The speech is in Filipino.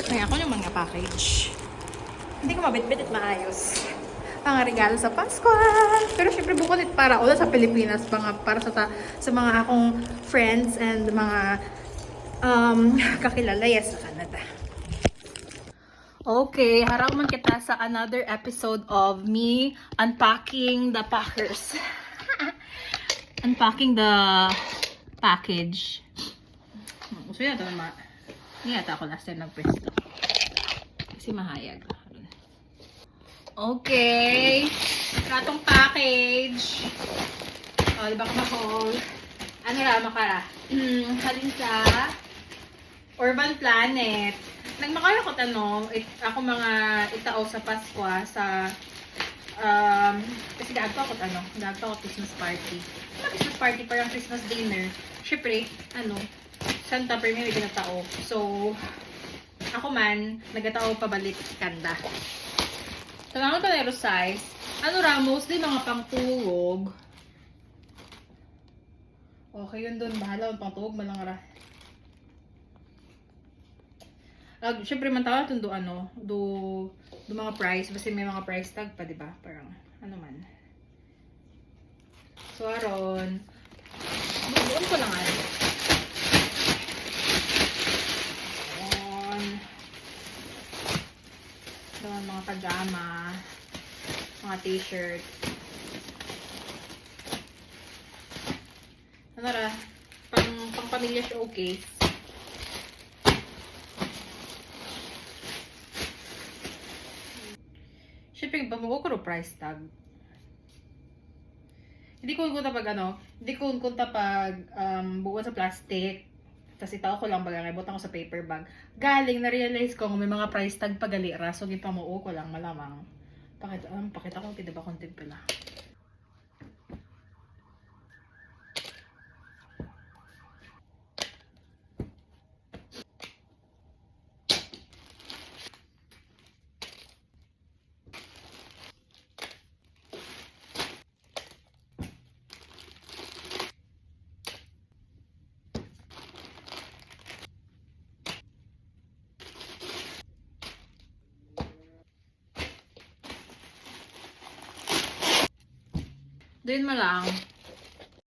Ngayon ako yung mga package. Hindi ko mabit-bit at maayos. Mga regalo sa Pasko. Pero syempre bukod it para ulo sa Pilipinas, para sa mga akong friends and mga kakilala yes sa Canada. Okay, harap man kita sa another episode of me unpacking the packers. Unpacking the package. Gusto yun ito naman. Hindi yata ako last time nag-press. Kasi mahayag. Okay. Ratong package. O, di ba kumahol? Ano ra, makara? Halin sa Urban Planet. Nagmakara ko tanong, ako mga itao sa Pasko sa kasi gagto ako Christmas party. Christmas party parang Christmas dinner. Syempre, Santa per may ginatao. So, ako man, nagatao pabalik kanda. Tangan ko na size. Mostly mga pangtulog. Okay, yun doon. Bahala, pangtulog, malang ra. Siyempre, man tawag ito do mga price. Basta may mga price tag pa, diba? Parang, man. So, aron. Buon ko lang mga pajama, mga t-shirt. Pang pamilya showcase. Shipping ba mo ko price tag? Hindi ko kunta pag buwan sa plastic. Kasi tao ko lang baga butang ko sa paper bag. Galing na-realize ko may mga price tag pagali ra so gipamuo ko lang malamang. Pakita ko pida ba content pala. Doon mo lang.